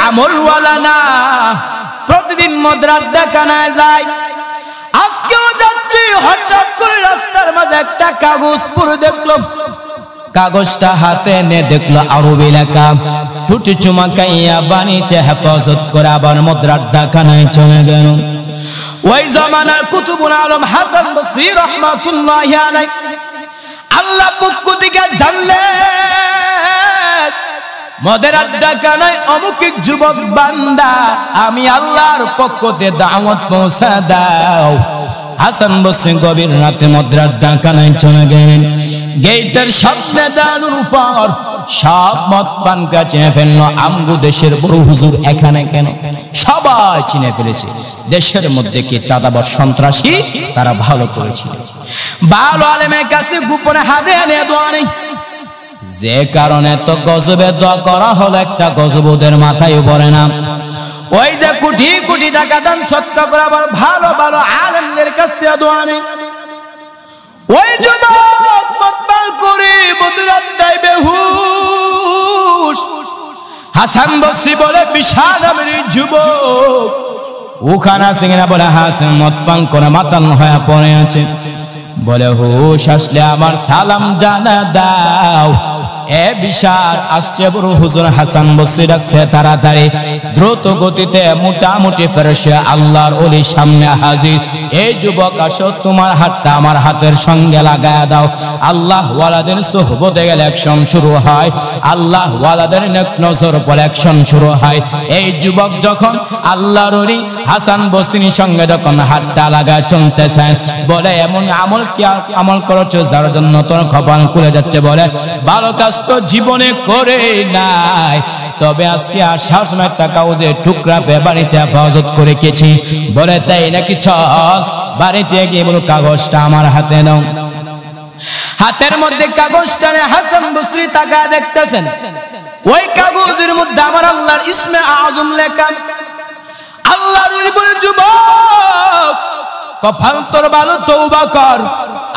আমলওয়ালা না, প্রতিদিন মদরার দেখানায় যায়। আজকেও যাচ্ছি, হঠাৎ করে রাস্তার মাঝে একটা কাগজ পড়ে দেখলাম। কাগজটা হাতে নে দেখলো আরবি লেখা, টুটি চুমাকাইয়া বাণীতে হেফাজত করে আবার মদরার দেখানায় চলে গেল। ওই জামানার কুতুবুল আলম হাসান বসরি রাহমাতুল্লাহি আলাইহি আল্লাহ পক্ষ থেকে জানলেন মদের আড্ডাখানায় অমুক এক যুবক বান্দা, আমি আল্লাহর পক্ষ থেকে দাওয়াত পৌঁছা দাও। হাসান বসরি গভীর রাতে মদের আড্ডাখানায় চলে গেলেন। গেটের সামনে দাঁড়ানোর উপর সব মদ পানকা চিনে ফেললো। আমগো দেশের বড় হুজুর এখানে কেন? সবাই চিনে ফেলেছে। দেশের মধ্যে কি চাঁদাবাজ সন্ত্রাসী, তারা ভালো করেছিল। ভালো আলেমের কাছে গোপনে হাতে এনে দোয়া নেই, যে কারণে তো গজবে দোয়া করা হলো, একটা গজব ওদের মাথায় পড়ে না। ওই যে কোটি কোটি টাকা দান সৎকা করে আবার ভালো ভালো আলেমদের কাছ থেকে দোয়া নেই। ওই যুবক মতবাল করে মদুরাটায় বেহুশ। হাসান বসরি বলে বিশাল নামের যুবক ওখানে সিংরা বলে হাসান মদ পান করে মাতাল হয়ে পড়ে আছে। বলে হুশ আসলে আমার সালাম জানা দাও। এ বিশাল আসছে বড় হুজুর। হাসান বসরি ডাকছে তাড়াতাড়ি দ্রুত গতিতে মোটামুটি ফেরেশে আল্লাহর ওলি সামনে হাজির। এই যুবক আসো, তোমার হাতটা আমার হাতের সঙ্গে লাগায়া দাও। আল্লাহ ওয়ালাদের সোহবতে গেলে অ্যাকশন শুরু হয়, আল্লাহ ওয়ালাদের নেক নজর পড়ে অ্যাকশন শুরু হয়। এই যুবক যখন আল্লাহর ওলি হাসান বসরির সঙ্গে যখন হাতটা লাগায় চলতেছে, বলে এমন আমল কি আমল করেছো যার জন্য তোর কপাল খুলে যাচ্ছে? বলে ভালো কাজ তো জীবনে করে নাই, তবে আজকে আসার সময় টাকা ওজে টুকরা বাড়িতে হেফাজত করে গেছি। বলে তাই নাকি? চল বাড়িতে গিয়ে বলো কাগজটা আমার হাতে নাও। হাতের মধ্যে কাগজটা হাসান বসরি তাকায় দেখতেছেন, ওই কাগজের মধ্যে আমার আল্লাহর ইসমে আজম লেখা। আল্লাহর বলে যুবক কপাল তোর ভালো, তওবা কর,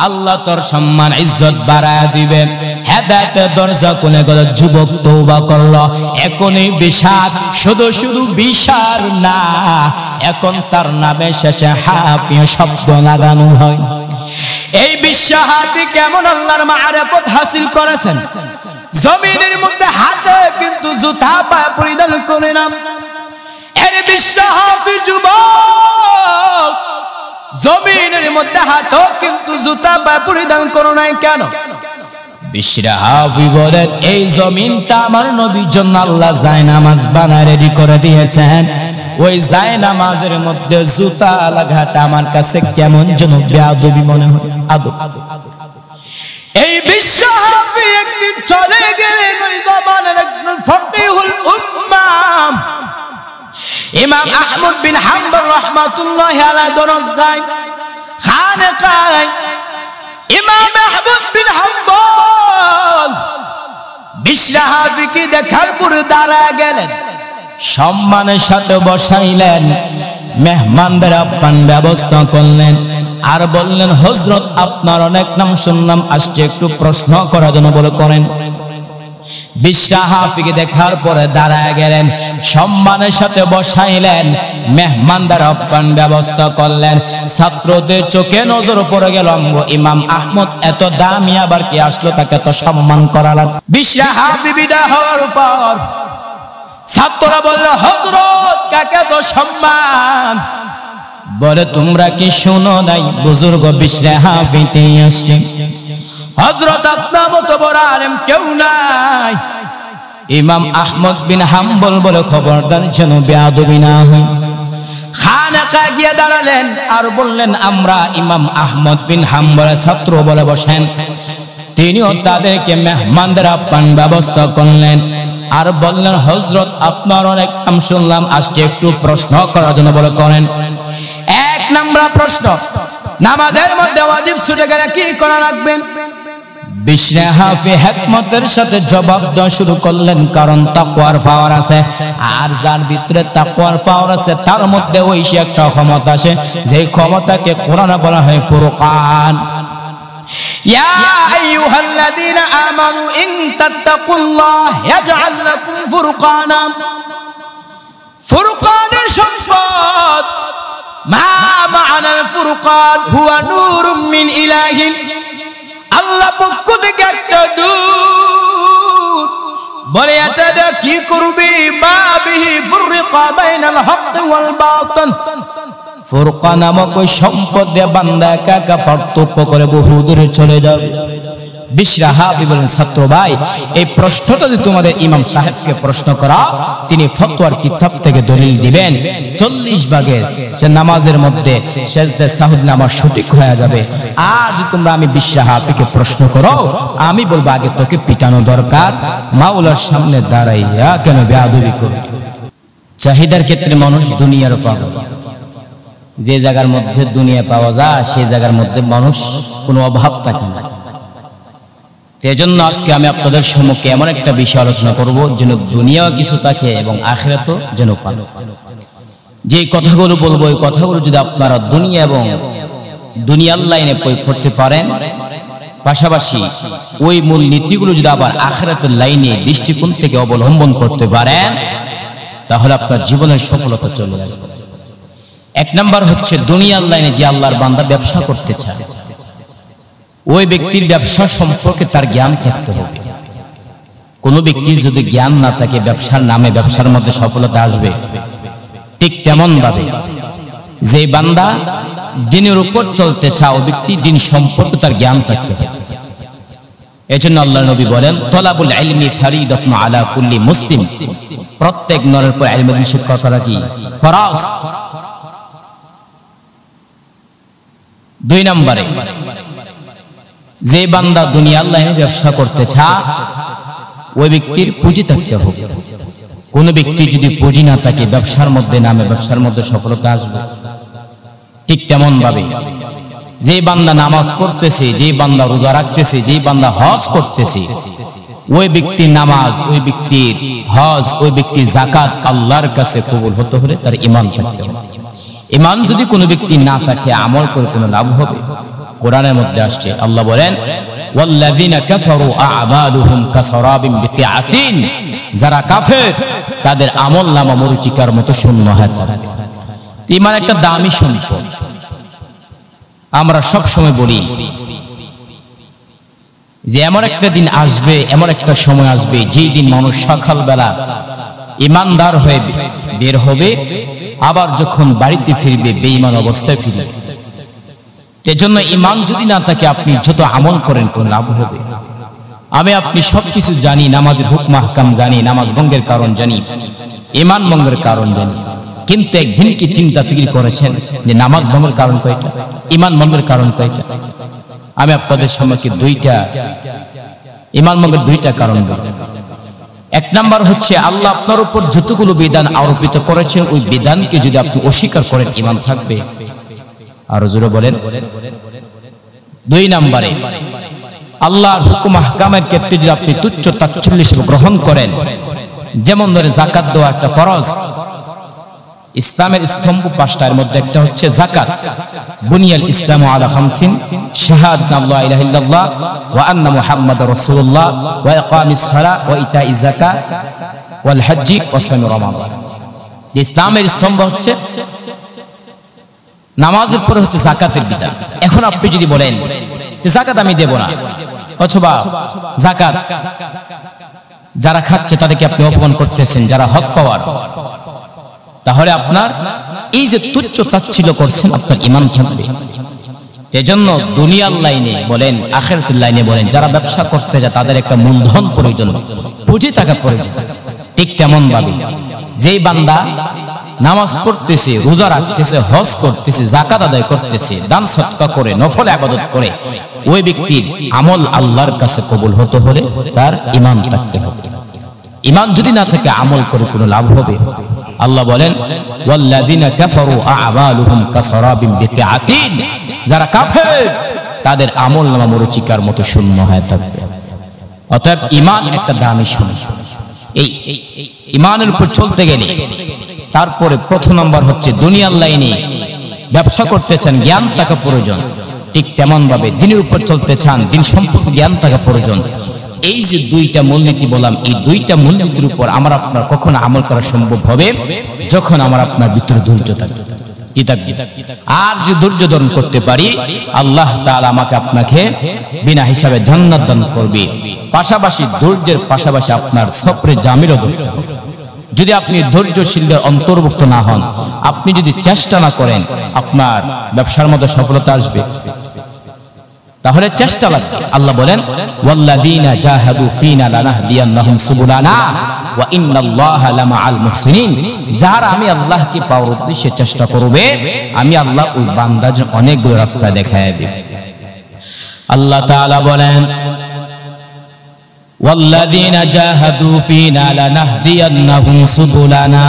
আল্লাহ তোর সম্মান ইজ্জত বাড়ায় দিবে। হেদায়েতের দরজা খুলে গেল। যুবক তওবা করলো। এখনই বিশাল, শুধু শুধু বিশাল না, এখন তার নামে শেষে হাফিয়া শব্দ লাগানো হয়। এই বিশ্বহাফি কেমন আল্লাহর মারিফত হাসিল করেছেন? জমিনের মধ্যে হাতে কিন্তু জুতা পায়ে পরিধান করে না। এর বিশ্বহাফি যুবক জমিনের মধ্যে হাতও কিন্তু জুতা পায়ে পরিধান করো নাই কেন? বিশ্বহাফি বলেন এই জমিনটা আমার নবীর জন্য আল্লাহ জায়নামাজ বানায় রেডি করে দিয়েছেন। ওই জায়নামাজের মধ্যে জুতা লাগাটা আমার কাছে কেমন যেন বেয়াদবি মনে হয়, আদব। এই বিশ্বহাফি একদিন চলে গেলেন ওই জমানের একজন ফকিহুল উম্মাহ ইমাম আহমদ বিন হাম্বল রাহমাতুল্লাহি আলাইহি দরজগায় খানেকায়। ইমাম আহমদ বিন হাম্বল বিশ্বহাফিকে দেখার পর দাঁড়ায় গেলেন, সম্মানের সাথে বসাইলেন, মেহমানদের আপ্যায়ন ব্যবস্থা করলেন, আর বললেন হযরত আপনার অনেক নাম শুনলাম, আসছে একটু প্রশ্ন করার জন্য। বলে করেন। বিশ্বহাফিকে দেখার পরে দাঁড়ায় গেলেন, সম্মানের সাথে বসাইলেন, মেহমানদের আপ্যায়ন ব্যবস্থা করলেন। ছাত্রদের চোখে নজর পড়ে গেল ইমাম আহমদ এত দামি, আবার কি আসলো, তাকে তো সম্মান করা লাগবে। বিশ্বহাফি বিদায় হওয়ার পর ছাত্ররা বলল হযরত কাকে তো সম্মান। বলে তোমরা কি শোনো নাই বুজুর্গ বিশ্বহাফিতে আসছে? হযরত আপনার মতো বড় আলেম কেউ নাই। ইমাম আহমদ বিন হাম্বল বলে খবরদার যেন বেয়াদবি না হয়। খানেকা গিয়ে দাঁড়ালেন আর বললেন আমরা ইমাম আহমদ বিন হাম্বলের ছাত্র বলে বসেন। তিনিও তাদেরকে মেহমানদের আপ্যায়ন ব্যবস্থা করলেন আর বললেন হযরত আপনার অনেক নাম শুনলাম, আসছে একটু প্রশ্ন করার জন্য। বলে করেন। এক নাম্বার প্রশ্ন, নামাজের মধ্যে ওয়াজিব ছুটে গেলে কি করা লাগবে? বিশ্বহাফি হিকমতের সাথে জবাব দেওয়া শুরু করলেন, কারণ তাকওয়ার পাওয়ার আছে, আর যার ভিতরে তাকওয়ার পাওয়ার আছে তার মধ্যে ওই সে একটা ক্ষমতা আছে, যে ক্ষমতাকে কোরআনে বলা হয় ফুরকান। ইয়া আইয়ুহাল্লাযীনা আমানু ইন তাত্তাকুল্লাহ ইয়াজআল লাকুম ফুরকানা। ফুরকানের সম্পদ। মা মা'নাল ফুরকান হুয়া নূরুম মিন ইলাহিন, আল্লাহ পক্ষ থেকে একটা নূর। বলে এটা কি করবি? মা বিহি ফুরকা বাইনাল হক ওয়াল বাতিল, ফুরকান নামক ওই সম্পদ দিয়ে বান্দা একা একা পার্থক্য করে বহু দূরে চলে যাবে। বিশরা হাফি বলেন, ছাত্র ভাই, এই প্রশ্নটা যদি তোমাদের ইমাম সাহেবকে প্রশ্ন করা, তিনি ফতোয়ার কিতাব থেকে দলিল দিবেন 40 ভাগের সে নামাজের মধ্যে সেজদা সাহুদ নামাজ সঠিক হয়ে যাবে। আর যদি তোমরা আমি বিশরা হাফিকে প্রশ্ন করো, আমি বলবো আগে তোকে পিটানো দরকার, মাওলার সামনে দাঁড়াইয়া কেন বেয়াদবি করবি। চাহিদার ক্ষেত্রে মানুষ দুনিয়ার পাগল। যে জায়গার মধ্যে দুনিয়া পাওয়া যায় সেই জায়গার মধ্যে মানুষ কোনো অভাব থাকে না। এজন্য আজকে আমি আপনাদের সম্মুখে এমন একটা বিষয় আলোচনা করব যেন দুনিয়াও কিছু থাকে এবং আখিরাতও যেন পান। যে কথাগুলো বলবো এই কথাগুলো যদি আপনারা দুনিয়া এবং দুনিয়ার লাইনে প্রয়োগ করতে পারেন, পাশাপাশি ওই মূল নীতিগুলো যদি আবার আখিরাতের লাইনে দৃষ্টিকোণ থেকে অবলম্বন করতে পারেন, তাহলে আপনার জীবনের সফলতা চলে আসবে। এক নাম্বার হচ্ছে দুনিয়ার লাইনে যে আল্লাহর বান্দা ব্যবসা করতে চায়, ওই ব্যক্তির ব্যবসা সম্পর্কে তার জ্ঞান থাকতে হবে। কোন ব্যক্তির যদি জ্ঞান না থাকে, ব্যবসার নামে ব্যবসার মধ্যে সফলতা আসবে। ঠিক তেমন ভাবে যে বান্দা দিনের উপর চলতে চায়, ওই ব্যক্তি দিন সম্পর্কে তার জ্ঞান থাকতে হবে। এজন্য আল্লাহর নবী বলেন, তলাবুল ইলমি ফরিদাতুন আলা কুল্লি মুসলিম, প্রত্যেক নরের উপর ইলমের শিক্ষা করা কি ফরজ। 2 নম্বরে যে বান্দা দুনিয়ার লাইনে ব্যবসা করতে চায়, ওই ব্যক্তির পুঁজি থাকতে হবে। কোন ব্যক্তি যদি পুঁজি না থাকে, ব্যবসার মধ্যে নামে ব্যবসার মধ্যে সফলতা আসবে। ঠিক তেমন ভাবে যে বান্দা নামাজ পড়তেছে, যে বান্দা রোজা রাখতেছে, যে বান্দা হজ করতেছে, ওই ব্যক্তির নামাজ, ওই ব্যক্তির হজ, ওই ব্যক্তির যাকাত আল্লাহর কাছে কবুল হতে হলে তার ঈমান থাকতে হবে। ঈমান যদি কোনো ব্যক্তি না থাকে, আমল করে কোনো লাভ হবে? কোরআনের মধ্যে আসছে, আল্লাহ বলেন, ওয়াল্লাযিনা কাফারু আ'মালুহুম কাসারাবিন বিকিআতিন, যারা কাফের তাদের আমল নামা মরুচিকার মতো শূন্য হয়ে থাকে। ঈমান একটা দামি সম্পদ। আমরা সব সময় বলি যে এমন একটা দিন আসবে, এমন একটা সময় আসবে, যেই দিন মানুষ সকালবেলা ঈমানদার হয়ে বের হবে, আবার যখন বাড়িতে ফিরবে বেঈমান অবস্থায় ফিরবে। এজন্য ঈমান যদি না থাকে, আপনি যত আমল করেন কোন লাভ হবে? আমি আপনি সবকিছু জানি, নামাজের হুকম আহকাম জানি, নামাজ ভঙ্গের কারণ জানি, ঈমান ভঙ্গের কারণ জানি, কিন্তু একদিন কি চিন্তা ফিকির করেছেন যে নামাজ ভঙ্গের কারণ কয়টা, ঈমান ভঙ্গের কারণ কয়টা? আমি আপনাদের সম্মুখে 2টা ঈমান ভঙ্গের 2টা কারণ বলবো। 1 নাম্বার হচ্ছে, আল্লাহ আপনার উপর যতগুলো বিধান আরোপিত করেছেন, ওই বিধানকে যদি আপনি অস্বীকার করেন, ঈমান থাকবে? আরো জোরে বলেন। 2 নম্বরে আল্লাহর হুকুম আহকামের ক্ষেত্রে যদি আপনি তুচ্ছ তাচ্ছিল্য হিসেবে গ্রহণ করেন, যেমন ধরে যাকাত দেওয়া একটা ফরজ। ইসলামের স্তম্ভ 5টার মধ্যে একটা হচ্ছে যাকাত। বুনিয়াল ইসলামু আলা 5, শাহাদাতু আল্লা ইলাহা ইল্লাল্লাহ ওয়া আন্না মুহাম্মাদুর রাসূলুল্লাহ ওয়া ইকামিস সালাহ ওয়া ইতাইজ যাকাত ওয়াল হজ্জি ওয়া সাওম রমাদান। ইসলামের স্তম্ভ হচ্ছে নামাজের পরে হচ্ছে যাকাতের বিধান। এখন আপনি যদি বলেন যে যাকাত আমি দেব না, অথবা যাকাত যারা খাচ্ছে তাদেরকে আপনি অপমান করতেছেন, যারা হক পাওয়ার, তাহলে আপনার এই যে তুচ্ছ তাচ্ছিল্য করছেন, আপনার ঈমান থাকবে। এজন্য দুনিয়ার লাইনে বলেন, আখিরাতের লাইনে বলেন, যারা ব্যবসা করতে যায় তাদের একটা মূলধন প্রয়োজন, পুঁজি টাকা প্রয়োজন। ঠিক তেমন ভাবে যেই বান্দা নামাজ পড়তেছে, রোজা রাখতেছে, হজ করতেছে, যাকাত আদায় করতেছে, দান সদকা করে, নফল ইবাদত করে, ওই ব্যক্তির আমল আল্লাহর কাছে কবুল হতে হলে তার ঈমান থাকতে হবে। ঈমান যদি না থাকে, আমল করে কোনো লাভ হবে? আল্লাহ বলেন, ওয়াল্লাযিনা কাফারু আ'মালুহুম কাসারাবিন বিকিআতিন, যারা কাফের তাদের আমল নামা মরুচিকার মতো শূন্য হয়ে থাকবে। অতএব ঈমান একটা দামি সম্পদ। এই ঈমানের উপর চলতে গেলে তারপরে 1 নম্বর হচ্ছে দুনিয়ার লাইনে ব্যবসা করতে চান, জ্ঞান থাকা প্রয়োজন। ঠিক তেমন ভাবে দিনের উপর চলতে চান, দিন সম্পর্কে জ্ঞান থাকা প্রয়োজন। এই যে দুইটা মূলনীতি বললাম, এই দুইটা মূলনীতির উপর আমার আপনার কখন আমল করা সম্ভব হবে? যখন আমার আপনার ভিতরে ধৈর্য থাকবে। আর যে ধৈর্য ধারণ করতে পারি, আল্লাহ তাআলা আমাকে আপনাকে বিনা হিসাবে জান্নাত দান করবে। পাশাপাশি ধৈর্যের পাশাপাশি আপনার সবরে জামিরও ধরতে হবে। যদি আপনি ধৈর্যশীলদের অন্তর্ভুক্ত না হন, আপনি যদি চেষ্টা না করেন, আপনার ব্যবসার মধ্যে সফলতা আসবে? তাহলে চেষ্টা লাগবে। আল্লাহ বলেন, ওয়াল্লাযীনা জাহাদু ফীনা লানাহদিয়ান্নাহুম সুবুলানা ওয়া ইন্নাল্লাহা লামাআল মুহসিনিন। যারা আমি আল্লাহকে পাওয়ার উদ্দেশ্যে চেষ্টা করবে, আমি আল্লাহ ওই বান্দাদের অনেকগুলো রাস্তা দেখায় দেব। আল্লাহ তাআলা বলেন, ওয়াল্লাযীনা জাহাদু ফীনা লানাহদিয়ান্নাহুম সুবুলানা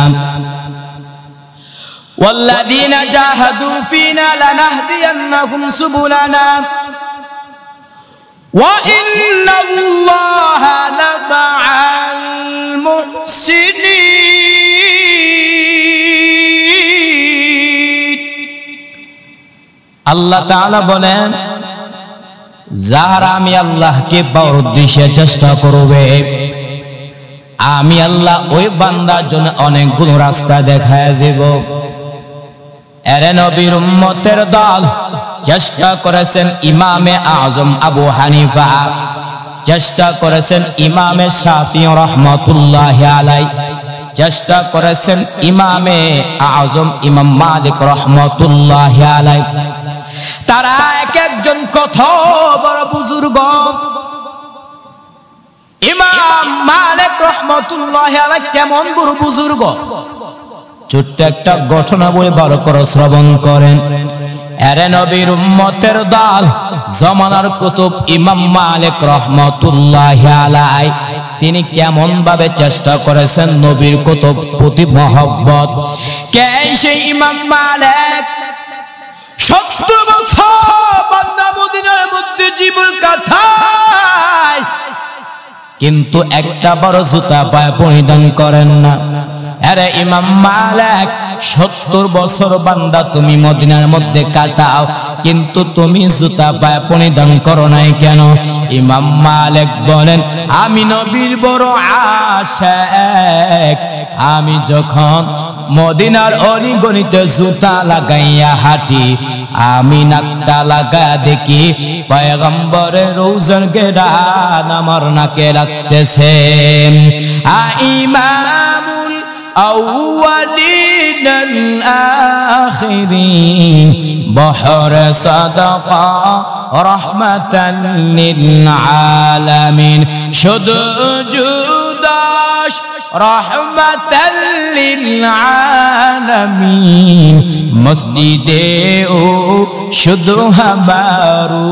ওয়াল্লাযীনা জাহাদু ফীনা লানাহদিয়ান্নাহুম সুবুলানা ওয়া ইন্নাল্লাহা লামাআল মুহসিনিন। আল্লাহ তাআলা বলেন, যারা আমি আল্লাহকে পাওয়ার উদ্দেশ্যে চেষ্টা করবে, আমি আল্লাহ ওই বান্দার জন্য অনেকগুলো রাস্তা দেখায় দেব। এর নবীর উম্মতের দল চেষ্টা করেছেন ইমামে আজম আবু হানিফা, চেষ্টা করেছেন ইমামে শাফি রাহমাতুল্লাহি আলাইহি, চেষ্টা করেছেন ইমামে আজম ইমাম মালিক রাহমাতুল্লাহি আলাইহি। তারা এক একজন কত বড় বুজুর্গ। ইমাম মালিক রাহমাতুল্লাহি আলাইহি কেমন বড় বুজুর্গ, ছোট্ট একটা ঘটনা বলে ভালো করে শ্রবণ করেন। এরে নবীর উম্মতের দল জামানার কুতুব ইমাম মালিক রাহমাতুল্লাহি আলাইহি, তিনি কেমন ভাবে চেষ্টা করেছেন নবীর কুতুব প্রতি মহব্বত। কে সেই ইমাম মালিক? 70 বছর বান্দা মদিনার মধ্যে জীবন কাটায়, কিন্তু একটা বড় জুতা পায়ে পরিধান করেন না। আরে ইমাম মালিক, 70 বছর বান্দা তুমি মদিনার মধ্যে কাটাও, কিন্তু তুমি জুতা পায়ে পরিধান করো নাই কেন? ইমাম মালিক বলেন, আমি নবীর বড় আশিক। আমি যখন মদিনার অলিগলিতে জুতা লাগাইয়া হাঁটি, আমি নাকটা লাগা দেখি পয়গম্বরের রওজার ঘ্রাণ আমার নাকে লাগতেছে। ইমামুল আউয়ালিন আল আখিরিন বহর সাদাকা রাহমাতান লিল আলামিন, শুধু জুদাস রাহমাতাল লিল আলামিন, মসজিদে ও শুধু হাবারু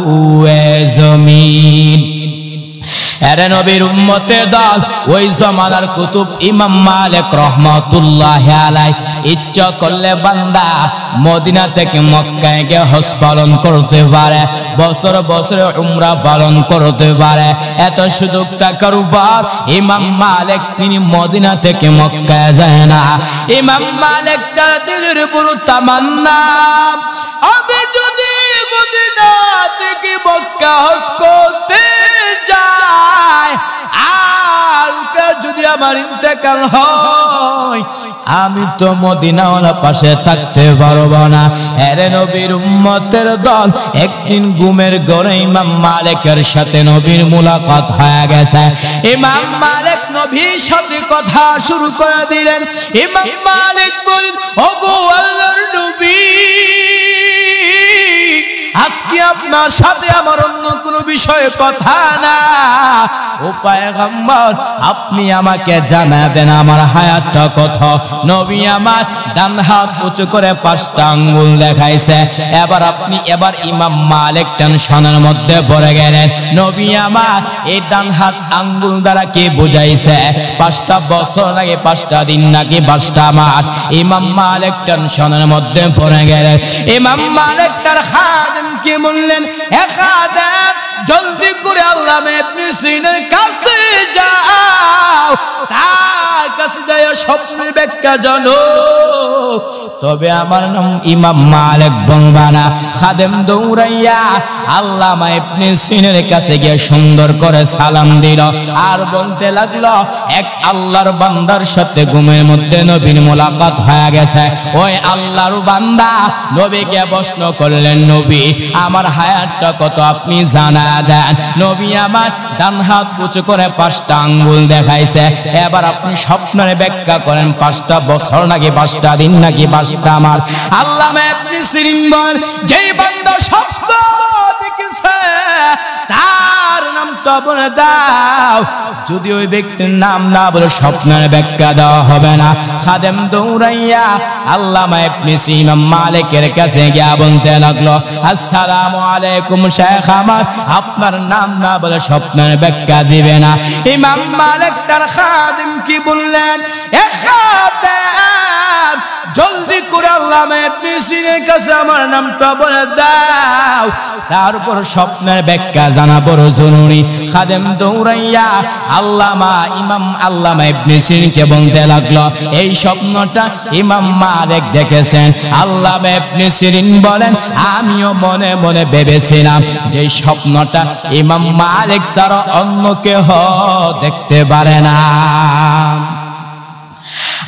এ জমিন। এরে নবীর উম্মতের দল ওই জামানার কুতুব ইমাম মালিক রাহমাতুল্লাহি আলাইহি ইচ্ছা করলে বান্দা মদিনা থেকে মক্কায় গিয়ে হজ পালন করতে পারে, বছর বছর উমরা পালন করতে পারে। এত সুযোগ থাকার উপর ইমাম মালিক তিনি মদিনা থেকে মক্কায় যায় না। ইমাম মালিক তার দিলের বড় তামান্না, আমি যদি মদিনা থেকে মক্কা হজ করতে যাই, আর যদি আমার ইন্তেকাল হয়, আমি তো মদিনাওয়ালা পাশে থাকতে পারবো না। এরে নবীর উম্মতের দল একদিন ঘুমের ঘরে ইমাম মালিকের সাথে নবীর মুলাকাত হয়ে গেছে। ইমাম মালিক নবীর সাথে কথা শুরু করে দিলেন। ইমাম মালিক বলেন, ওগো আল্লাহর নবী, আজকে আপনার সাথে আমার অন্য কোনো বিষয়ে কথা না। ও পয়গম্বর, আপনি আমাকে জানা দেন আমার হায়াতটা কত। নবী আমার ডান হাত উঁচু করে 5টা আঙ্গুল দেখাইছে। এবার ইমাম মালিক টেনশনের মধ্যে পড়ে গেলেন। নবী আমার এই ডান হাত আঙ্গুল দ্বারা কি বুঝাইছে? 5টা বছর নাকি 5টা দিন নাকি 5টা মাস? ইমাম মালিক টেনশনের মধ্যে পড়ে গেলেন। ইমাম মালিক তার খাদেমকে বললেন, এ খাদেম, জলদি করে আল্লামা ইবনে সিনার কাছে যাও, তার কাছে যাও স্বপ্নের ব্যাখ্যা জানো। তবে আমার নাম ইমাম মালিক বলবা না। খাদেম দৌড়াইয়া আল্লামা ইবনে সিনার কাছে গিয়ে সুন্দর করে সালাম দিল আর বলতে লাগলো এক আল্লাহর বান্দার সাথে ঘুমের মধ্যে নবীর মোলাকাত হয়ে গেছে। ওই আল্লাহর বান্দা নবীকে প্রশ্ন করলেন, নবী আমার হায়াতটা কত আপনি জানা দেন। নবী আমার ডান হাত উঁচু করে 5টা আঙ্গুল দেখাইছে। এবার আপনি স্বপ্নের ব্যাখ্যা করেন 5টা বছর নাকি 5টা দিন নাকি 5টা মাস। আল্লামা ইবনে সিরিন যেই বান্দা স্বপ্ন দেখেছে তার নামটা বলে দাও। যদি ওই ব্যক্তির নাম না বলে স্বপ্নের ব্যাখ্যা দেওয়া হবে না। খাদেম দৌড়াইয়া আল্লামা ইবনে সিরিন ইমাম মালিকের কাছে গিয়া বলতে লাগলো, আসসালামু আলাইকুম শেখ আমার, আপনার নাম না বলে স্বপ্নের ব্যাখ্যা দিবে না। ইমাম মালিক তার খাদেম কি বললেন, এ খাদেম জলদি করে আল্লামা ইবনে সিরিনের কাছে আমার নামটা বলে দাও, তারপর স্বপ্নের ব্যাখ্যা জানা বড় জরুরি। খাদেম দৌড়াইয়া আল্লামা ইবনে সিরিনকে বলতে লাগলো, এই স্বপ্নটা ইমাম মালিক দেখেছেন। আল্লামা ইবনে সিরিন বলেন, আমিও মনে মনে ভেবেছিলাম যে স্বপ্নটা ইমাম মালিক ছাড়া অন্য কেউ দেখতে পারে না।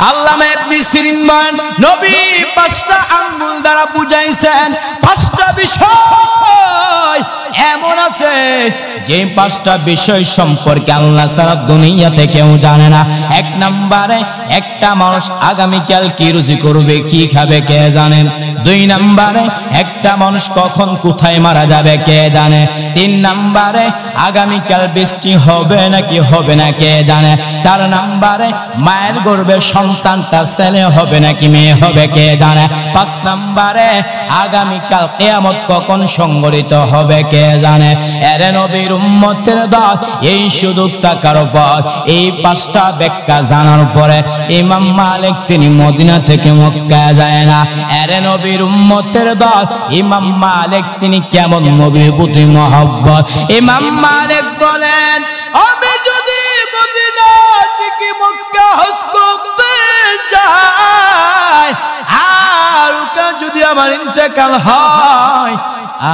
আল্লামা ইবনে সিরিন বলেন, নবী 5টা আঙ্গুল দ্বারা বুঝাইছেন 5টা বিষয় এমন আছে যে 5টা বিষয় সম্পর্কে আল্লাহ ছাড়া দুনিয়াতে কেউ জানে না। 1 নম্বরে একটা মানুষ আগামীকাল কি রুজি করবে, কি খাবে কে জানেন। 2 নম্বরে একটা মানুষ কখন কোথায় মারা যাবে কে জানে। 3 নম্বরে আগামীকাল বৃষ্টি হবে নাকি হবে না কে জানে। 4 নম্বরে মায়ের গর্ভে সন্তানটা ছেলে হবে নাকি মেয়ে হবে কে জানে। 5 নম্বরে আগামীকাল কিয়ামত কখন সংঘটিত হবে কে জানে। এর নবীর উম্মতের দল এই সুযোগ থাকার পর এই 5টা ব্যাখ্যা জানার পরে ইমাম মালিক তিনি মদিনা থেকে মক্কা যায় না। এর নবীর উম্মতের দল ইমাম মালিক তিনি কেমন নবীর প্রতি মহব্বত। ইমাম মালিক বলেন, আমি যদি মদিনা থেকে মক্কা হজ করতে যাই আর যদি আমার ইন্তেকাল হয়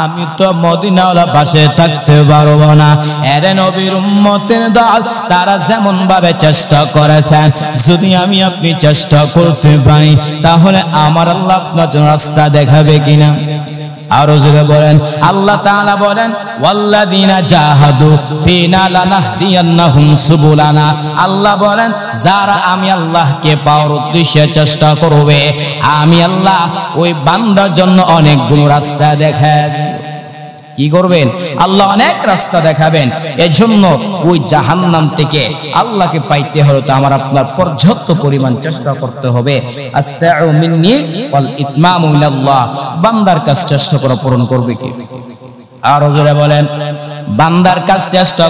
আমি তো মদিনাওয়ালা পাশে থাকতে পারবো না। এর নবীর উম্মতের দল তারা যেমন ভাবে চেষ্টা করেছেন, যদি আমি আপনি চেষ্টা করতে পারি তাহলে আমার আল্লাহ আপনার জন্য রাস্তা দেখাবে কিনা। আরো জোরে বলেন, আল্লাহ তাআলা বলেন, ওয়াল্লাযিনা জাহাদু ফিনা লানাহদিয়ান্নাহুম সুবুলানা। আল্লাহ বলেন, যারা আমি আল্লাহকে পাওয়ার উদ্দেশ্যে চেষ্টা করবে আমি আল্লাহ ওই বান্দার জন্য অনেকগুলো রাস্তা দেখাব। কি করবেন? আল্লাহ অনেক রাস্তা দেখাবেন। এজন্য ওই জাহান্নাম থেকে আল্লাহকে পাইতে হলে তো আমার আপনার পর্যাপ্ত পরিমাণ চেষ্টা করতে হবে। আসসাউ মিন্নি ওয়াল ইতমামু মিনাল্লাহ। বান্দার কাজ চেষ্টা করে পূরণ করবে কি? আরো জোরে বলেন, বান্দার কাজ চেষ্টা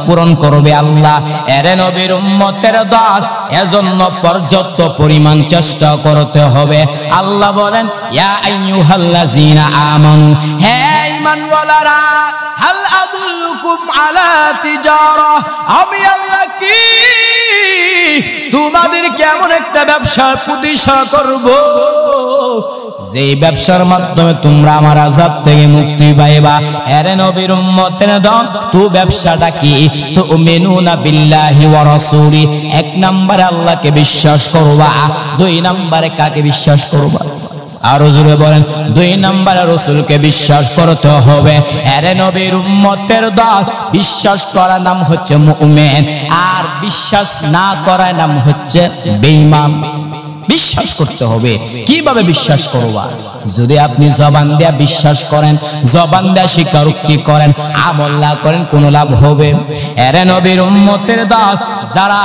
পূরণ করবে আল্লাহ। এর নবীর উম্মতের দল এজন্য পর্যাপ্ত পরিমাণ চেষ্টা করতে হবে। আল্লাহ বলেন, ইয়া আইয়ুহাল্লাযিনা আমানু, হে ঈমানওয়ালারা, হাল আদুল্লুকুম আলা তিজারা, আমি আল্লাহ কি তোমাদের কেমন একটা ব্যবসা প্রতিষ্ঠা করব যে ব্যবসার মাধ্যমে তোমরা আমার আযাব থেকে মুক্তি পাইবা। এর নবীর উম্মতের দল তো ব্যবসাটা কি? তো উমিনুনা বিল্লাহি ওয়া রাসূলি। 1 নম্বরে আল্লাহকে বিশ্বাস করবা। 2 নম্বরে কাকে বিশ্বাস করবা? আরো জোরে বলেন, 2 নম্বরে রাসূলকে বিশ্বাস করতে হবে। এর নবীর উম্মতের দল বিশ্বাস করার নাম হচ্ছে মুমিন, আর বিশ্বাস না করার নাম হচ্ছে বেঈমান। বিশ্বাস করতে হবে। কিভাবে বিশ্বাস করবা? যদি আপনি জবান দিয়ে বিশ্বাস করেন, জবান দিয়ে স্বীকারোক্তি করেন, আমল না করেন, কোনো লাভ হবে? এর নবীর উম্মতের দল যারা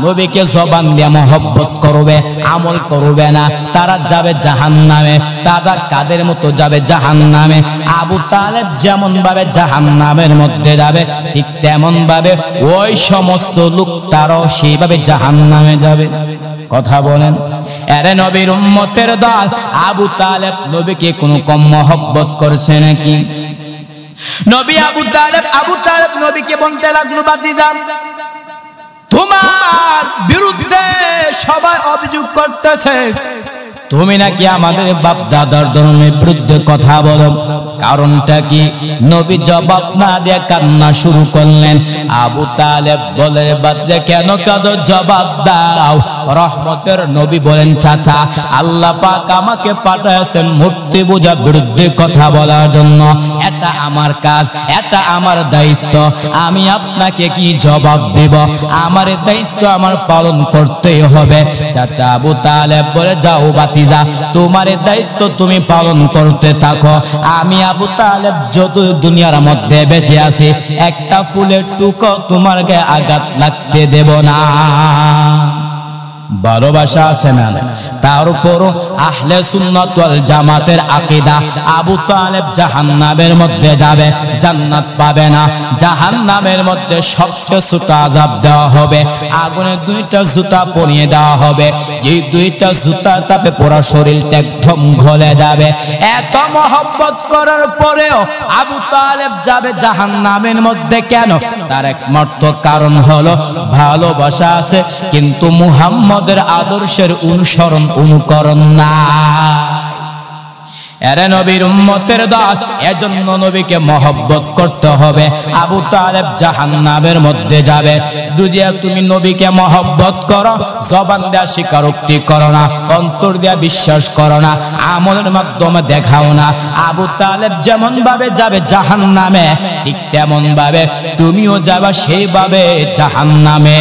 নবীকে জবান দিয়ে মহব্বত করবে, আমল করবে না, তারা যাবে জাহান্নামে। তারা কাদের মতো যাবে? জাহান্নামে। আবু তালেব যেমন ভাবে জাহান্নামের মধ্যে যাবে, ঠিক তেমন ভাবে ওই সমস্ত লোক তারাও সেইভাবে জাহান্নামে যাবে। কথা বলেন। এর নবীর উম্মতের দল আবু তালেব নবীকে কোনো কম মহব্বত করছে নাকি? নবী আবু তালেব নবীকে বলতে লাগলো, বাতিজা তোমার বিরুদ্ধে সবাই অভিযোগ করতেছে, তুমি নাকি আমাদের বাপ দাদার ধর্মের বিরুদ্ধে কথা বলো। কারণটা কি? নবী জবাব না দিয়ে কান্না শুরু করলেন। আবু তালেব বলে, বাচ্চা কেন কাঁদো, জবাব দাও। রহমতের নবী বলেন, চাচা আল্লাহ পাক আমাকে পাঠাইছেন মূর্তি পূজার বিরুদ্ধে কথা বলার জন্য। এটা আমার কাজ, এটা আমার দায়িত্ব। আমি আপনাকে কি জবাব দেব? আমার দায়িত্ব আমার পালন করতেই হবে। চাচা আবু তালেব বলে, যাও বাতিজা, তোমার দায়িত্ব তুমি পালন করতে থাকো। আমি আবু তালেব যত দুনিয়ার মধ্যে বেঁচে আছি একটা ফুলের টুকরো তোমার গায়ে আঘাত লাগতে দেব না। ভালোবাসা আছে না? তার উপর আহলে সুন্নাত ওয়াল জামাতের আকীদা, আবু তালেব জাহান্নামের মধ্যে যাবে, জান্নাত পাবে না। জাহান্নামের মধ্যে সবচেয়ে ছোট আযাব দেওয়া হবে, আগুনে দুইটা জুতা পরিয়ে দেওয়া হবে, যে দুইটা জুতার তাপে পুরো শরীরটা একদম গলে যাবে। এত মহব্বত করার পরেও আবু তালেব যাবে জাহান্নামের মধ্যে কেন? তার একমাত্র কারণ হলো ভালোবাসা আছে, কিন্তু মুহাম্মদের আদর্শের অনুকরণ না। এরে নবীর উম্মতের দল, এজন্য নবীকে মহব্বত করতে হবে। আবু তালেব জাহান্নামের মধ্যে যাবে। যদি তুমি নবীকে মহব্বত করো, জবান দিয়ে স্বীকারোক্তি করো না, অন্তর দিয়ে বিশ্বাস করো না, আমলের মাধ্যমে দেখাও না, আবু তালেব যেমন ভাবে যাবে জাহান্নামে, ঠিক তেমন ভাবে তুমিও যাবা সেইভাবে জাহান্নামে।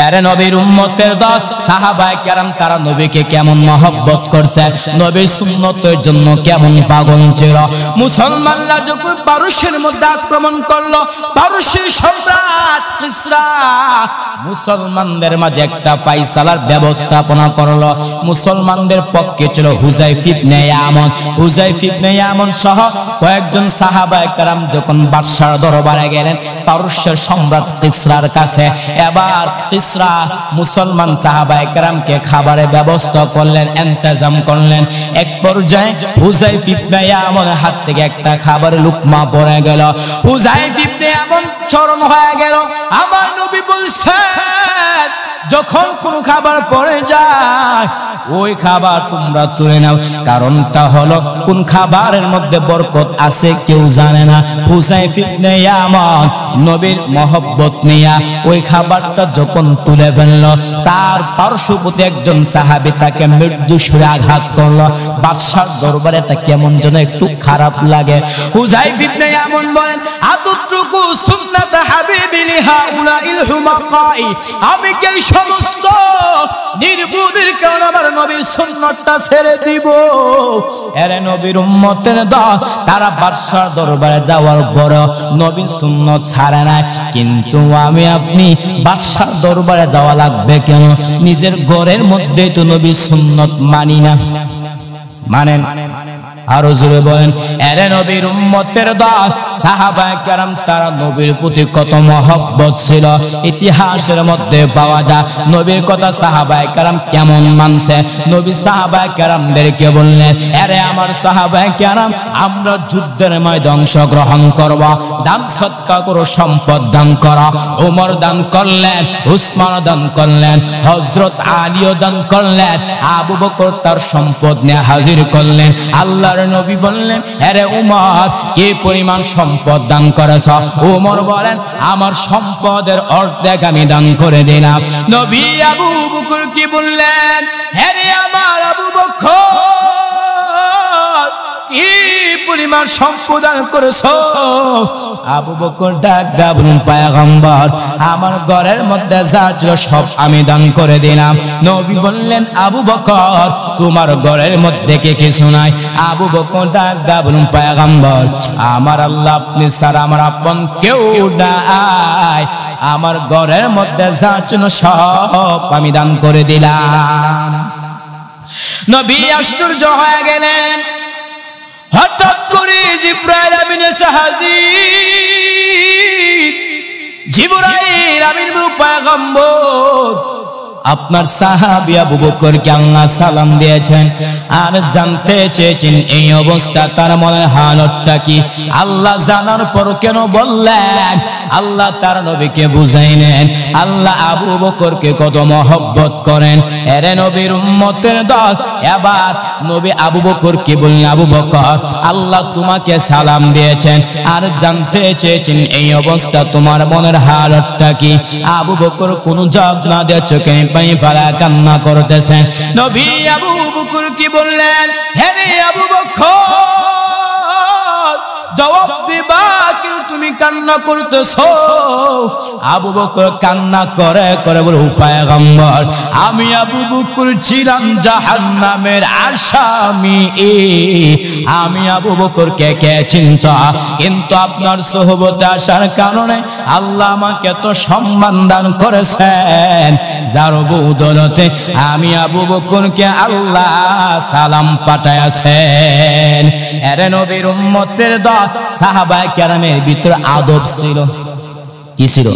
এরে নবীর উম্মতের দল, সাহাবায়ে কেরাম তারা নবীকে কেমন মহব্বত করছে, নবীর সুন্নতের জন্য কেমন পাগল ছিল। মুসলমানরা যখন পারস্যের মধ্যে আক্রমণ করলো, পারস্যের সম্রাট কিসরা মুসলমানদের মাঝে একটা ফায়সালার ব্যবস্থাপনা করলো। মুসলমানদের পক্ষে ছিল হুযায়ফা ইবনে ইয়ামান। হুযায়ফা ইবনে ইয়ামান সহ কয়েকজন সাহাবায়ে কেরাম যখন বাদশার দরবারে গেলেন পারস্যের সম্রাট কিসরার কাছে, এবার কিসরা মুসলমান সাহাবায়ে কেরামকে খাবারের ব্যবস্থা করলেন, ইন্তজাম করলেন। এক পর্যায়ে হুযায়ফা ইবনে ইয়ামানের হাত থেকে একটা খাবারের লুকমা পড়ে গেল। হুযায়ফা ইবনে ইয়ামান চরম হয়ে গেল। আমার নবী বলছেন, যখন কোনো খাবার পড়ে যায় ওই খাবার তোমরা তুলে নাও। কারণটা হলো কোন খাবারের মধ্যে বরকত আছে কেউ জানে না। হুযায়ফা ইবনে ইয়ামান নবীর মহব্বত নিয়া ওই খাবারটা যখন তুলে ফেললো, তার পার্শ্ববর্তী একজন সাহাবী তাকে মৃদু সুরে আঘাত করলো। বাদশার দরবারে তা কেমন যেন একটু খারাপ লাগে। হুযায়ফা ইবনে ইয়ামান বলেন, আতুতরুকু সুন্নাত হাবিবি লিহাউলাইল হুমাকাই, আমি কি সমস্ত নির্বুদ্ধির কারণে আমার নবীর সুন্নতটা ছেড়ে দিব? এরে নবীর উম্মতের দল, তারা বাদশার দরবারে যাওয়ার পর নবীর সুন্নত ছাড়ে না। কিন্তু আমি আপনি বাদশার দরবারে যাওয়া লাগবে কেন? নিজের ঘরের মধ্যেই তো নবীর সুন্নত মানি না। মানেন? আরো জোরে বলেন। এরে নবীর উম্মতের দল, সাহাবায়ে কেরাম তারা নবীর প্রতি কত মহব্বত ছিল ইতিহাসের মধ্যে পাওয়া যায়। নবীর কথা সাহাবায়ে কেরাম কেমন মানছে। নবী সাহাবায়ে কেরামদেরকে বললেন, এরে আমার সাহাবায়ে কেরাম, আমরা যুদ্ধের ময়দানে অংশগ্রহণ করব, দান সদকা করো, সম্পদ দান করো। ওমর দান করলেন, উসমান দান করলেন, হযরত আলীও দান করলেন, আবু বকর তার সম্পদ নিয়ে হাজির করলেন। আল্লাহ নবী বললেন, আরে উমর কি পরিমাণ সম্পদ দান করেছ? উমর বলেন, আমার সম্পদের অর্ধেক আমি দান করে দিলাম। নবী আবু বকর কি বললেন, আরে আমার আবু বকর কি পরিমাণ সম্পদ দান করেছ? আবু বকর ডাক দিয়া বললেন, পয়গম্বর আমার ঘরের মধ্যে যা ছিল সব আমি দান করে দিলাম। নবী বললেন, আবু বকর তোমার ঘরের মধ্যে কি কিছু নাই? আবু বকর ডাক দিয়া বললেন, পয়গম্বর আমার আল্লাহ আপনি ছাড়া আমার আপন কেউ নাই, আমার ঘরের মধ্যে যা ছিল সব আমি দান করে দিলাম। নবী আশ্চর্য হয়ে গেলেন। হঠাৎ করে জিবরাইল আমিন এসে হাজির। জিবরাইল আমিন পয়গম্বর আপনার সাহাবী আবু বকরকে আল্লাহ সালাম দিয়েছেন আর জানতে চেয়েছেন এই অবস্থা তার মনের হালতটা কি। আল্লাহ জানার পর কেন বললেন? আল্লাহ তার নবীকে বুঝাইলেন আল্লাহ আবু বকরকে কত মহব্বত করেন। এরে নবীর উম্মতের দল, এবার নবী আবু বকরকে বললেন আবু বকর আল্লাহ তোমাকে সালাম দিয়েছেন আর জানতে চেয়েছেন এই অবস্থা তোমার মনের হালতটা কি। আবু বকর কোনো জবাব না দিয়ে চোখে পানি ফেলা কান্না করতেছেন। নবী আবু বকর কি বললেন? হে আবু বকর জবাব দিবা কিন্তু তুমি কান্না করতেছো। আবু বকর কান্না করে করে বলে পয়গম্বর আমি আবু বকর ছিলাম জাহান্নামের আসামি। আমি আবু বকরকে কে চিনতো, কিন্তু আপনার সোহবতে আসার কারণে আল্লাহ আমাকে তো সম্মান দান করেছেন, যার বদৌলতে আমি আবু বকরকে আল্লাহ সালাম পাঠাইয়াছেন। এরে নবীর উম্মতের দল, সাহাবায়ে কেরামের ভিতরে আদব ছিল। কি ছিল?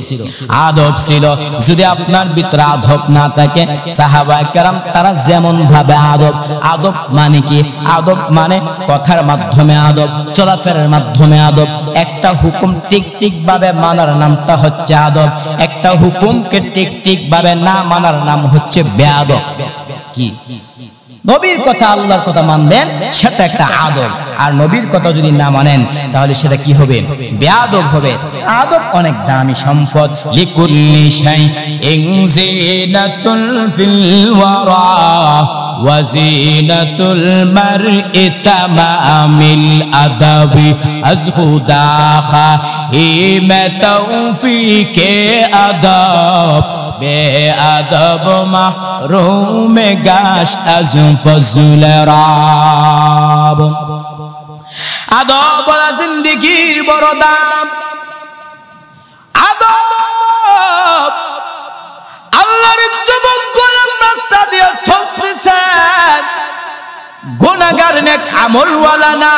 আদব ছিল। যদি আপনার ভিতরে আদব না থাকে, সাহাবায়ে কেরাম তারা যেমন ভাবে আদব, আদব মানে কি? আদব মানে কথার মাধ্যমে আদব, চলাফেরার মাধ্যমে আদব। একটা হুকুম ঠিক ঠিক ভাবে মানার নামটা হচ্ছে আদব, একটা হুকুমকে ঠিক ঠিক ভাবে না মানার নাম হচ্ছে বেয়াদব। কি? নবীর কথা আল্লাহর কথা মানবেন সেটা একটা আদব, আর নবীর কথা যদি না মানেন তাহলে সেটা কি হবে? বেয়াদব হবে। আদব অনেক দামি সম্পদ। লিকুল্লি শাইইন জিনাতুল ফিল ওয়ারা ওয়া জিনাতুল মারই তামামিল আদাবি আযহুদা খাইমা তৌফিকে আদব বেআদব মাহরুম গাশ আজ ফজল রাব। আদব বলা জিন্দেগির বড় দাম। আদব আল্লাহর যুবক গোলাম রাস্তা দিয়ে চলতেছেন, গুনাহগার নেক আমলওয়ালা না,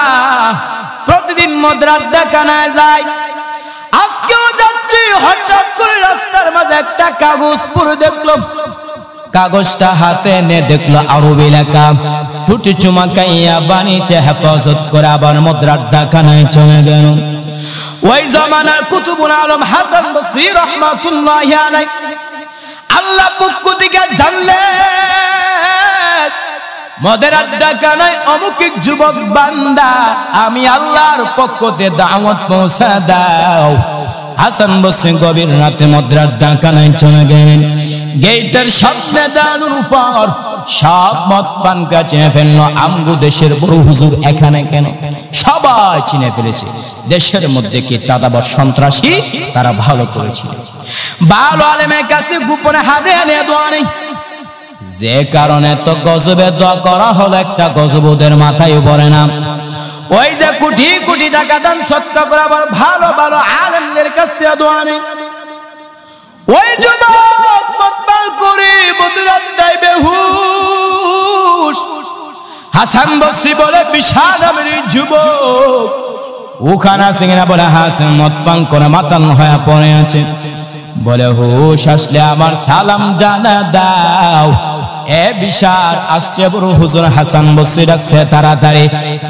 প্রতিদিন মদরাত দেখানায় যায়। আজকেও যাচ্ছি, হঠাৎ করে রাস্তার মাঝে একটা কাগজ পড়ে দেখলো। কাগজটা হাতে নে দেখলো আরবি লেখা, টুটি চুমাকাইয়া বাণীতে হেফাজত করে আবার মুদ্রার দাখানায় চলে গেল। ওই জামানার কুতুবুল আলম হাসান বসরি রাহমাতুল্লাহি আলাইহি আল্লাহ পক্ষ থেকে জানলেন মদের দাখানায় অমুক এক যুবক বান্দা আমি আল্লাহর পক্ষ থেকে দাওয়াত পৌঁছা দাও। হাসান বসরি গভীর রাতে মুদ্রার দাখানায় চলে গেলেন। গেটের সামনে দাঁড়ানোর উপর সব মদ পান কা চিনে ফেললো। আমগো দেশের বড় হুজুর এখানে কেন? সবাই চিনে ফেলেছে। দেশের মধ্যে কি চাঁদাবাজ সন্ত্রাসী তারা ভালো করেছিল। ভালো আলেমের কাছে গোপনে হাতে এনে দোয়া নেই, যে কারণে তো গজবে দোয়া করা হলো একটা গজব ওদের মাথায় পড়ে না। ওই যে কোটি কোটি টাকা দান সৎকা করে আবার ভালো ভালো আলেমদের কাছ থেকে দোয়া নেই। ওই যুবক মতবাল করে মদরাটায় বেহুশ। হাসান বসরি বলে বিশাল আমের যুবক ওখানে সিংনা বলে হাসান মতপান করে মাতাল হয়ে পড়ে আছে। বলে হুশ আসলে আমার সালাম জানা দাও। এ বিশাল আসছে বড় হুজুর। হাসান বসরি ডাকছে তাড়াতাড়ি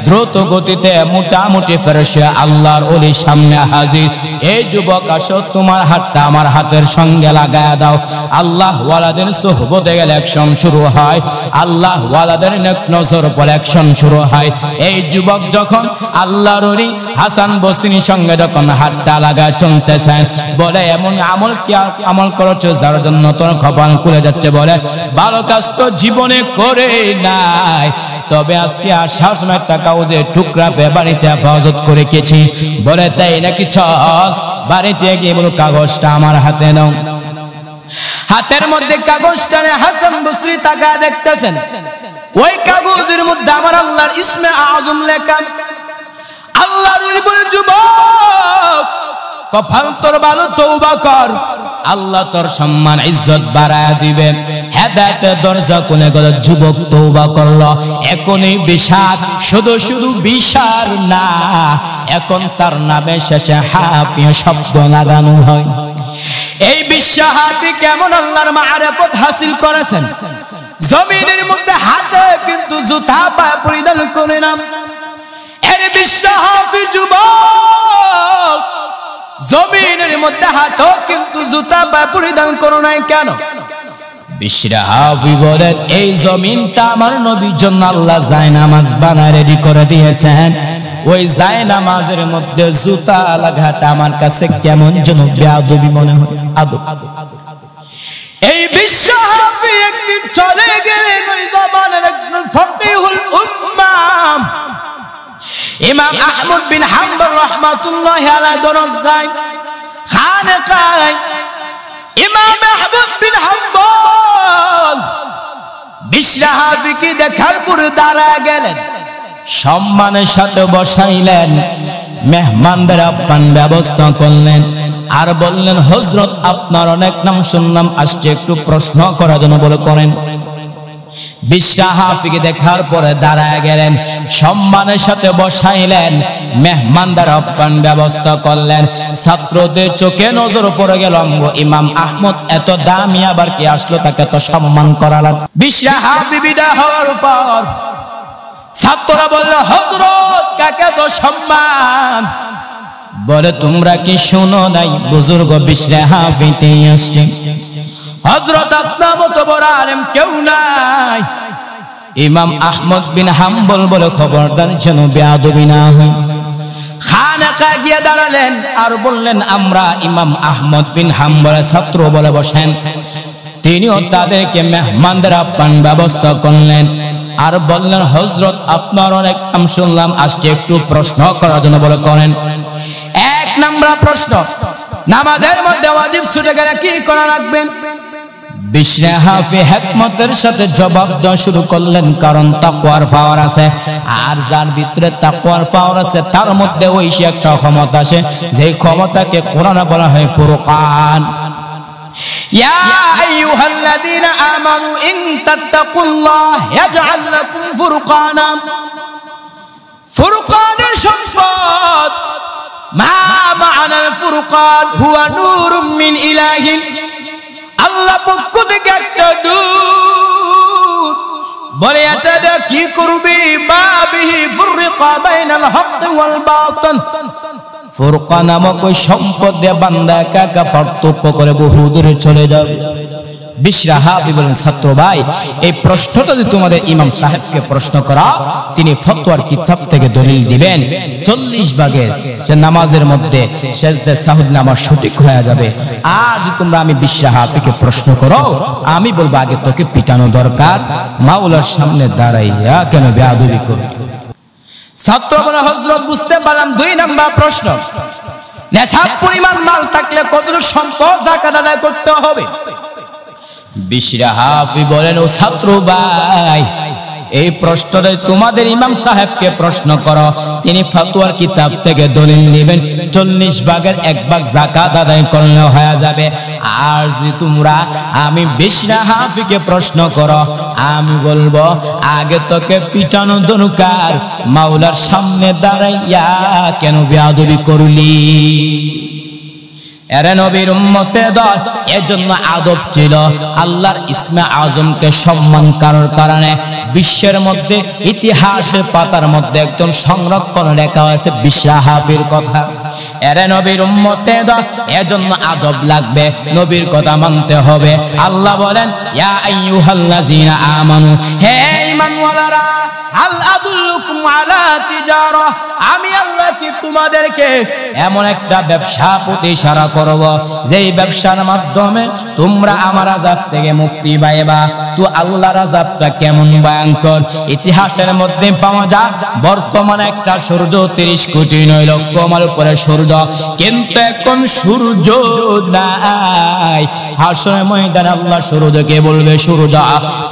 দ্রুত গতিতে মোটামুটি ফেরেশতা আল্লাহর ওলি সামনে হাজির। এই যুবক আসো, তোমার হাতটা আমার হাতের সঙ্গে লাগায়া দাও। আল্লাহ ওয়ালাদের সোহবতে গেলে অ্যাকশন শুরু হয়, আল্লাহ ওয়ালাদের নেক নজর পড়ে অ্যাকশন শুরু হয়। এই যুবক যখন আল্লাহর ওলি হাসান বসরির সঙ্গে যখন হাতটা লাগায় চলতেছেন, বলে এমন আমল কি আমল করেছো যার জন্য তোর কপাল খুলে যাচ্ছে? বলে ভালো কাজ তো জীবনে করে নাই, তবে আজকে আসার সময় একটা কাগজে টুকরা বাড়িতে হেফাজত করে গেছি। বলে তাই নাকি? চল বাড়িতে গিয়ে বলো কাগজটা আমার হাতে নাও। হাতের মধ্যে কাগজটা হাসান বসরি তাকায় দেখতেছেন, ওই কাগজের মধ্যে আমার আল্লাহর ইসমে আযম লেখা। আল্লাহর বলে যুবক কপাল তোর ভালো, তওবা কর, আল্লাহ তোর সম্মান ইজ্জত বাড়ায় দিবে। হেদায়েতের দরজা খুলে গেল। যুবক তওবা করলো। এখনই বিশাল, শুধু শুধু বিশাল না, এখন তার নামে শেষে হাফিয়া শব্দ লাগানো হয়। এই বিশ্বহাফি কেমন আল্লাহর মারিফত হাসিল করেছেন, জমিনের মধ্যে হাতে কিন্তু জুতা পায়ে পরিধান করে না। এর বিশ্বহাফি যুবক জমিনের মধ্যে হাতে কিন্তু জুতা পায়ে পরিধান করো নাই কেন? বিশ্বহাফি বলেন এই জমিনটা আমার নবীর জন্য আল্লাহ জায়নামাজ বানায় রেডি করে দিয়েছেন। ওই জায়নামাজের মধ্যে জুতা লাগাটা আমার কাছে কেমন যেন বেয়াদবি মনে হয়, আদব। এই বিশ্বহাফি একদিন চলে গেলেন ওই জমানের একজন ফকিহুল উম্মাহ ইমাম আহমদ বিন হাম্বল রাহমাতুল্লাহি আলাইহি দরজগায় খানকায় ইমাম আহমদ বিন হাম্বল বিশ্বহাফিকে দেখার পরে দাঁড়ায় গেলেন, সম্মানের সাথে বসাইলেন, মেহমানদের আপ্যায়ন ব্যবস্থা করলেন, আর বললেন হযরত আপনার অনেক নাম শুনলাম, আসছে একটু প্রশ্ন করার জন্য বলে করেন। বিশ্বহাফিকে দেখার পরে দাঁড়ায় গেলেন, সম্মানের সাথে বসাইলেন, মেহমানদের আপ্যায়ন ব্যবস্থা করলেন। ছাত্রদের চোখে নজর পড়ে গেল ইমাম আহমদ এত দামি আবার কি আসলো, তাকে তো সম্মান করা লাগবে। বিশ্বহাফি বিদায় হওয়ার পর ছাত্ররা বলল হযরত কাকে তো সম্মান, বলে তোমরা কি শুনো নাই বুজুর্গ বিশ্বহাফি তিনি আসছেন। হযরত আপনার মতো বড় আলেম কেউ নাই। ইমাম আহমদ বিন হাম্বল বলে খবরদার যেন বেয়াদবি না হয়। খানকায় গিয়ে দাঁড়ালেন আর বললেন আমরা ইমাম আহমদ বিন হাম্বলের ছাত্র, বলে বসেন। তিনিও তাদেরকে মেহমানদের আপ্যায়ন ব্যবস্থা করলেন আর বললেন হযরত আপনার অনেক নাম শুনলাম, আসছে একটু প্রশ্ন করার জন্য বলে করেন। এক নাম্বার প্রশ্ন, নামাজের মধ্যে ওয়াজিব ছুটে গেলে কি করা রাখবেন? বিশ্বহাফি হিকমতের সাথে জবাব দেওয়া শুরু করলেন, কারণ তাকওয়ার পাওয়ার আছে, আর যার ভিতরে তাকওয়ার পাওয়ার আছে তার মধ্যে ওই সে একটা ক্ষমতা আছে, যে ক্ষমতাকে কোরআনে বলা হয় ফুরকান। ইয়া আইয়ুহাল্লাযীনা আমানু ইন তাত্তাকুল্লাহ ইয়াজআল লাকুম ফুরকানা। ফুরকানের সম্পদ মা মা'নাল ফুরকান হুয়া নূরুম মিন ইলাহিন, আল্লাহ পক্ষ থেকে একটা নূর, বলে এটা দিয়ে কি করবি? মা বিহি ফুররিকা বাইনাল হক ওয়াল বাতিল, ফুরকান নামক ওই সম্পদ দিয়ে বান্দা একা একা পার্থক্য করে বহু দূরে চলে যাবে। বিশ্বহাফি বলেন ছাত্র ভাই, এই প্রশ্নটা যদি তোমাদের ইমাম সাহেবকে প্রশ্ন করা, তিনি ফতোয়ার কিতাব থেকে দলিল দিবেন 40 ভাগের যে নামাজের মধ্যে সেজদা সাহুদ নামাজ সঠিক হয়ে যাবে। আর যদি তোমরা আমি বিশ্বহাফিকে প্রশ্ন করো, আমি বলবো আগে তোকে পিটানো দরকার, মাওলার সামনে দাঁড়াইয়া কেন বেয়াদবি করবি? ছাত্র বলে হযরত বুঝতে পারলাম। 2 নাম্বার প্রশ্ন, নেশাব পরিমাণ মাল থাকলে কতটুকু সম্পদ যাকাত আদায় করতে হবে? বিশ্বহাফি বলেন ও ছাত্র ভাই, এই প্রশ্নটা তোমাদের ইমাম সাহেবকে প্রশ্ন করো, তিনি ফতোয়ার কিতাব থেকে দলিল নেবেন 40 ভাগের 1 ভাগ যাকাত আদায় করলে হয়ে যাবে। আর যদি তোমরা আমি বিশ্বহাফিকে প্রশ্ন করো, আমি বলবো আগে তোকে পিটানো দরকার, মাওলার সামনে দাঁড়াইয়া কেন বেয়াদবি করলি? এরা নবীর উম্মতের দল, এজন্য আদব ছিল আল্লাহর ইসমে আজমকে সম্মান করার কারণে বিশ্বের মধ্যে ইতিহাসের পাতার মধ্যে একজন সংরক্ষণ রেখা হয়েছে বিশ্বহাফির কথা। এরা নবীর উম্মতের দল, এজন্য আদব লাগবে, নবীর কথা মানতে হবে। আল্লাহ বলেন ইয়া আইয়ুহাল্লাযীনা আমানু, হে ঈমানওয়ালারা, হাল আদুল্লুকুম আলা তিজারা, আমি আল্লাহ কি তোমাদেরকে এমন একটা ব্যবসা প্রতি ইশারা করব যেই ব্যবসার মাধ্যমে তোমরা আমার আযাব থেকে মুক্তি পাইবা। তো আল্লাহর আযাবটা কেমন ভয়ঙ্কর ইতিহাসের মধ্যে পাওয়া যায়। বর্তমানে একটা সূর্য 30 কোটি 9 লক্ষ মাইল উপরে সূর্য, কিন্তু এখন সূর্য নাই। হাসরের ময়দানে আল্লাহ সূর্যকে বলবে, সূর্য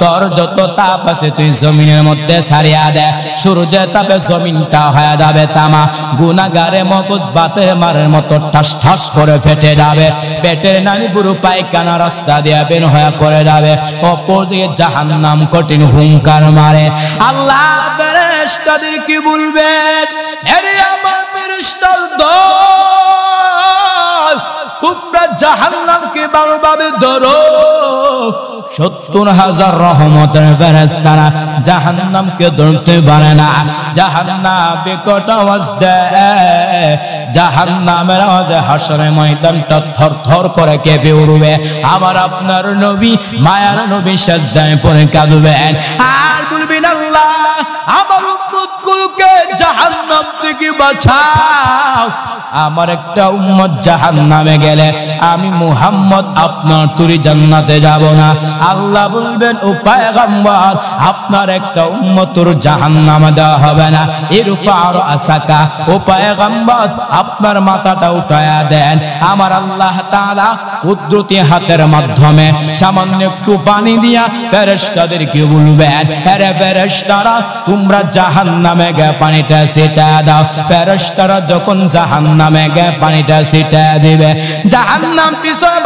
তোর যত তাপ আছে তুই জমিনের মধ্যে ছাড়িয়া দে। সূর্যের তাপে জমিনটা হয়ে যাবে তামা, গুনাহগারে মগজ বাতের মারের মতো ঠাস ঠাস করে ফেটে যাবে, পেটের নালী পুরো পায়খানা রাস্তা দিয়ে বের হয়ে পড়ে যাবে। অপর দিকে জাহান্নাম কঠিন হুঙ্কার মারে। আল্লাহ ফেরেশতাদের কি বলবেন, আরে আমার ফেরেশতার দল তোমরা তোমরা জাহান্নামকে ভালোভাবে ধরো 70,000 রহমতের ফেরেশতারা জাহান্নামকে ধরতে পারে না। জাহান্নাম বিকট আওয়াজ দেয়, জাহান্নামের আওয়াজে হাসরের ময়দানটা থরথর করে কেঁপে উঠবে। আমার আপনার নবী মায়ার নবী সাজদায় পড়ে কাঁদবেন আর বলবেন, আল্লাহ আমার উম্মতগুলোকে জাহান্নাম থেকে বাঁচাও। আমার একটা উম্মত জাহান্নামে গেলে আমি মুহাম্মদ আপনার তরি জান্নাতে যাব না। আল্লাহ বলবেন, ও পয়গম্বর আপনার একটা উম্মতর জাহান্নামে দেওয়া হবে না। ইরফার আসাকা, ও পয়গম্বর আপনার মাথাটা উঠায়া দেন। আমার আল্লাহ তাআলা কুদরতি হাতের মাধ্যমে সামান্য একটু পানি দিয়া ফেরেশতাদেরকে বলবেন, আরে ফেরেশতারা তোমরা জাহান্নামে গে পানিটা ছিটা দাও। ফেরেশতারা যখন জাহান্নামে গে পানিটা ছিটা দিবে, জাহান্নাম পিছনে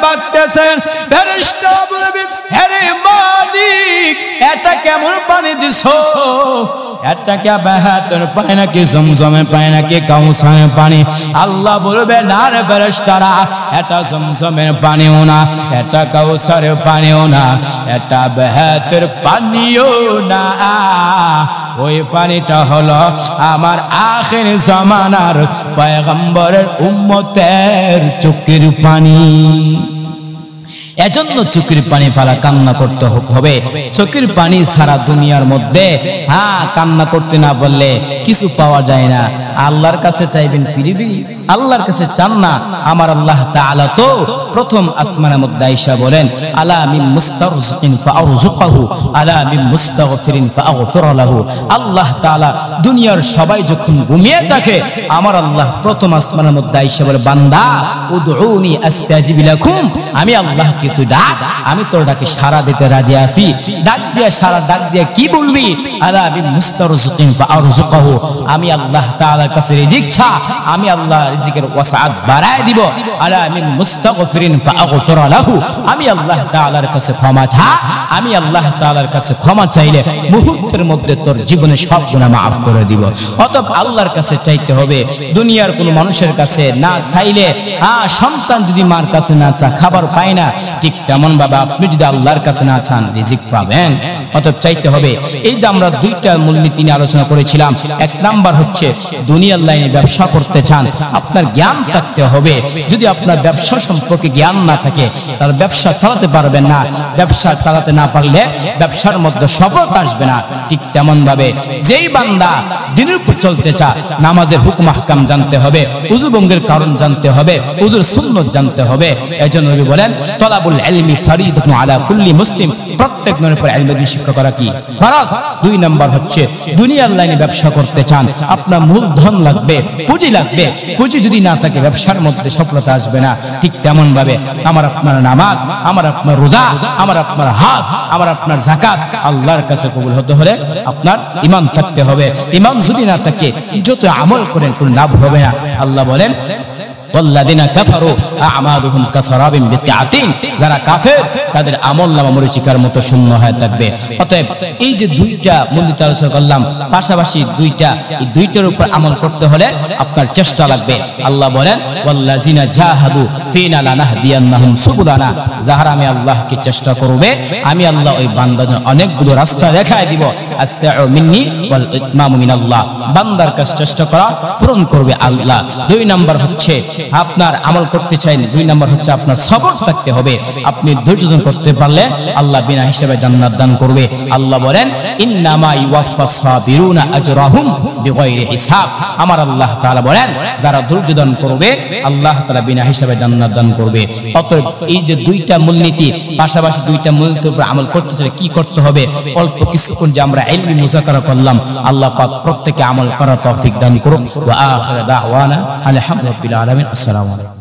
ভাগতেছে ফেরেশতা বলবে, আরে মালিক এটা কেমন পানি দিছো? এটা কি বাহাতের পানি নাকি জমজমের পানি নাকি কাউসারের পানি? আল্লাহ বলবে, না রে ফেরেশতারা, এটা জমজমের পানিও না, এটা কাউসারের পানিও না, এটা বাহাতের পানিও না। ওই পানিটা হলো আমার আখির জামানার পয়গম্বরের উম্মতের চোখের পানি। এজন্য চোখের পানি ফেলা কান্না করতে হবে। চোখের পানি সারা দুনিয়ার মধ্যে কান্না করতে না বললে কিছু পাওয়া যায় না। আল্লাহর কাছে চাইবেন ফিরবি, আল্লাহর কাছে চান না। আমার আল্লাহ তাআলা তো প্রথম আসমানের মধ্যে আয়েশা বলেন, আলা মিন মুস্তারজিকিন ফাআরযুকহু আলা মিন মুস্তাগফিরিন ফাআগফির লাহু। আল্লাহ তাআলা দুনিয়ার সবাই যখন ঘুমিয়ে থাকে, আমার আল্লাহ প্রথম আসমানের মধ্যে আয়েশা বলে, বান্দা উদউনি আস্তাজিব লাকুম, আমি আল্লাহকে তুই ডাক, আমি তোর ডাকে সাড়া দিতে রাজি আছি। ডাক দিয়ে সারা ডাক দিয়ে কি বলবি? আলা মিন মুস্তারজিকিন ফাআরযুকহু, আমি আল্লাহ তাআলার কাছে রিজিক চা, আমি আল্লাহ রিজিকের ওয়াসাআত বাড়ায় দিব। আলা মিন মুস্তাগফিরিন ফাআগফির লাহু, আমি আল্লাহ তাআলার কাছে ক্ষমা চা, আমি আল্লাহ তাআলার কাছে ক্ষমা চাইলে মুহূর্তের মধ্যে তোর জীবনে সব গুনাহ maaf করে দিব। অতএব আল্লাহর কাছে চাইতে হবে। দুনিয়ার কোন মানুষের কাছে না চাইলে, সন্তান যদি মার কাছে না চা খাবার পায় না, ঠিক তেমন ভাবে আপনি যদি আল্লাহর কাছে না চান রিজিক পাবেন। অতএব চাইতে হবে। এই যে আমরা দুইটা মূলনীতি নিয়ে আলোচনা করেছিলাম। এক নাম্বার হচ্ছে দুনিয়ার লাইনে ব্যবসা করতে চান, আপনার জ্ঞান থাকতে হবে। যদি আপনার ব্যবসা সম্পর্কে জ্ঞান না থাকে তাহলে ব্যবসা চালাতে পারবেন না। ব্যবসা চালাতে না পারলে ব্যবসার মধ্যে সফলতা আসবে না। ঠিক তেমন ভাবে যেই বান্দা দিনের উপর চলতে চায়, নামাজের হুকুম আহকাম জানতে হবে, উযু ভঙ্গের কারণ জানতে হবে, উযুর সুন্নাত জানতে হবে। এজন্য নবী বলেন, তলাবুল ইলমি ফরিদাতুন আলা কুল্লি মুসলিম, প্রত্যেক নবীর উপর ইলমের শিক্ষা করা কি ফরজ। দুই নাম্বার হচ্ছে দুনিয়ার লাইনে ব্যবসা করতে চান, আপনার মূলধন লাগবে, পুঁজি লাগবে। পুঁজি যদি না থাকে ব্যবসার মধ্যে সফলতা আসবে না। ঠিক তেমন ভাবে আমার আপনার নামাজ, আমার আপনার রোজা, আমার আপনার হজ, আমার আপনার যাকাত আল্লাহর কাছে কবুল হতে হলে আপনার ঈমান থাকতে হবে। ঈমান যদি না থাকে যত আমল করেন কোনো লাভ হবে না। আল্লাহ বলেন, ওয়াল্লাযিনা কাফারু আ'মালুহুম কাসারাবিন বিকিআতিন, যারা কাফের তাদের আমলনামা মরীচিকার মতো শূন্য হয়ে থাকবে। অতএব এই যে দুইটা মূলনীতি আলোচনা করলাম, পাশাপাশি এই দুইটার উপর আমল করতে হলে আপনার চেষ্টা লাগবে। আল্লাহ বলেন, ওয়াল্লাযিনা জাহাদু ফিনা লানাহদিয়ান্নাহুম সুবুলানা, যারা আমি আল্লাহকে চেষ্টা করবে, আমি আল্লাহ ওই বান্দাদের অনেকগুলো রাস্তা দেখায় দিব। আসসাউ মিন্নি ওয়াল ইতমামু মিনাল্লাহ, বান্দার কাছে চেষ্টা করা পূরণ করবে আল্লাহ। দুই নাম্বার হচ্ছে আপনার আমল করতে চাইলে, দুই নাম্বার হচ্ছে আপনার সবর থাকতে হবে। আপনি ধৈর্য ধারণ করতে পারলে আল্লাহ বিনা হিসাবে জান্নাত দান করবে। আল্লাহ বলেন, ইন্নামা ইউওয়াফাস সাবিরুনা আজরাহুম বিগাইরি হিসাব। আমার আল্লাহ তাআলা বলেন, যারা ধৈর্য ধারণ করবে আল্লাহ তাআলা বিনা হিসাবে জান্নাত দান করবে। অতএব এই যে দুইটা মূলনীতি, পাশাপাশি দুইটা মূলনীতির উপর আমল করতে চাইলে কি করতে হবে? অল্প কিছুক্ষণ যে আমরা ইলমি মুযাকারা করলাম, আল্লাহ পাক প্রত্যেককে আমল করার তৌফিক দান করুন। ওয়া আখিরু দাওয়ানা আলহামদুলিল্লাহি রাব্বিল আলামিন। আসসালামু আলাইকুম।